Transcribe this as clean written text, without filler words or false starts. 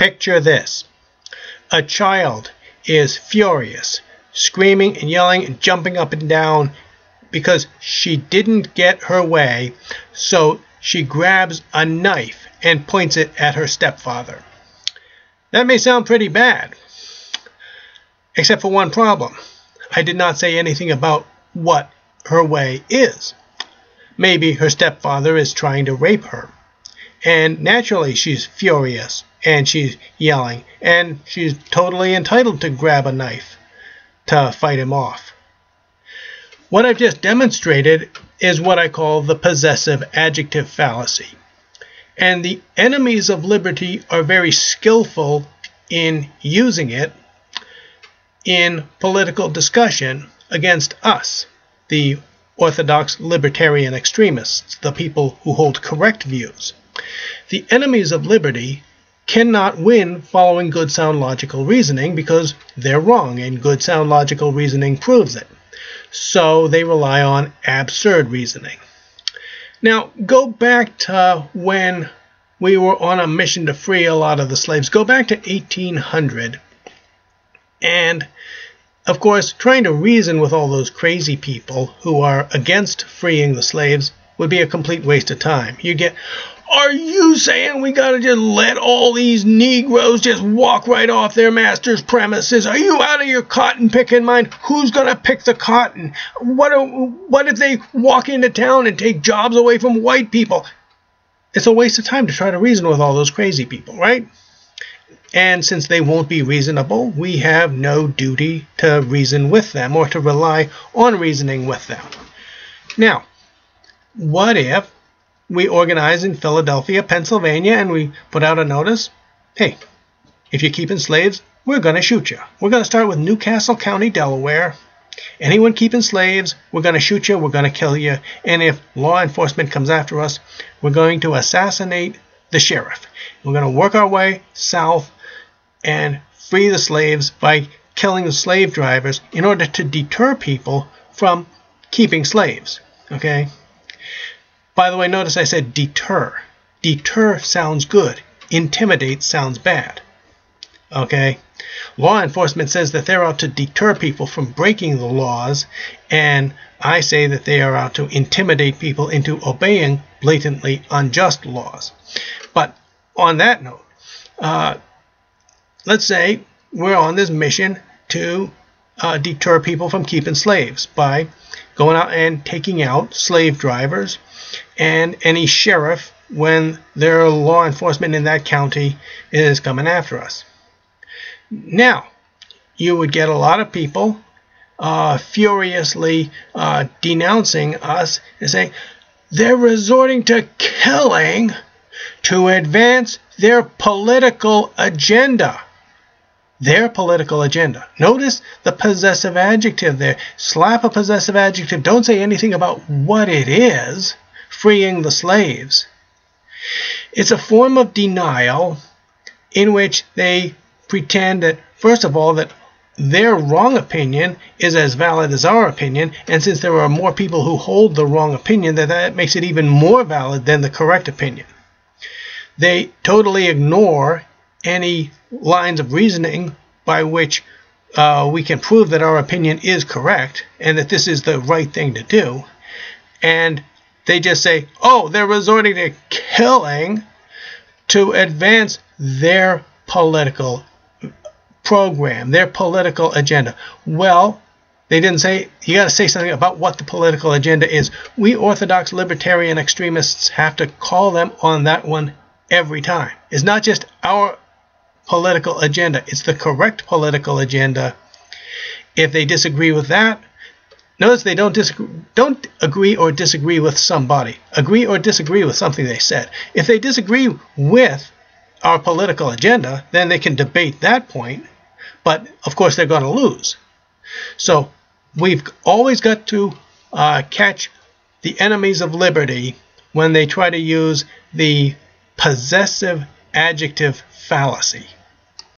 Picture this. A child is furious, screaming and yelling and jumping up and down because she didn't get her way, so she grabs a knife and points it at her stepfather. That may sound pretty bad, except for one problem. I did not say anything about what her way is. Maybe her stepfather is trying to rape her, and naturally she's furious and she's yelling, and she's totally entitled to grab a knife to fight him off. What I've just demonstrated is what I call the possessive adjective fallacy. And the enemies of liberty are very skillful in using it in political discussion against us, the Orthodox libertarian extremists, the people who hold correct views. The enemies of liberty cannot win following good sound logical reasoning because they're wrong, and good sound logical reasoning proves it. So they rely on absurd reasoning. Now, go back to when we were on a mission to free a lot of the slaves. Go back to 1800. And, of course, trying to reason with all those crazy people who are against freeing the slaves would be a complete waste of time. You get, are you saying we got to just let all these Negroes just walk right off their master's premises? Are you out of your cotton picking mind? Who's going to pick the cotton? What if they walk into town and take jobs away from white people? It's a waste of time to try to reason with all those crazy people, right? And since they won't be reasonable, we have no duty to reason with them or to rely on reasoning with them. Now, what if we organize in Philadelphia, Pennsylvania, and we put out a notice? Hey, if you're keeping slaves, we're going to shoot you. We're going to start with Newcastle County, Delaware. Anyone keeping slaves, we're going to shoot you, we're going to kill you. And if law enforcement comes after us, we're going to assassinate the sheriff. We're going to work our way south and free the slaves by killing the slave drivers in order to deter people from keeping slaves. Okay? By the way, notice I said deter. Deter sounds good. Intimidate sounds bad. Okay? Law enforcement says that they're out to deter people from breaking the laws, and I say that they are out to intimidate people into obeying blatantly unjust laws. But on that note, let's say we're on this mission to deter people from keeping slaves by going out and taking out slave drivers and any sheriff when their law enforcement in that county is coming after us. Now, you would get a lot of people furiously denouncing us and saying they're resorting to killing to advance their political agenda. Their political agenda. Notice the possessive adjective there. Slap a possessive adjective. Don't say anything about what it is. Freeing the slaves. It's a form of denial in which they pretend that, first of all, that their wrong opinion is as valid as our opinion, and since there are more people who hold the wrong opinion, that makes it even more valid than the correct opinion. They totally ignore any lines of reasoning by which we can prove that our opinion is correct and that this is the right thing to do. And they just say, oh, they're resorting to killing to advance their political program, their political agenda. Well, they didn't say, you got to say something about what the political agenda is. We Orthodox libertarian extremists have to call them on that one every time. It's not just our political agenda, it's the correct political agenda. If they disagree with that, notice they don't agree or disagree with somebody. Agree or disagree with something they said. If they disagree with our political agenda, then they can debate that point, but of course they're going to lose. So we've always got to catch the enemies of liberty when they try to use the possessive adjective fallacy.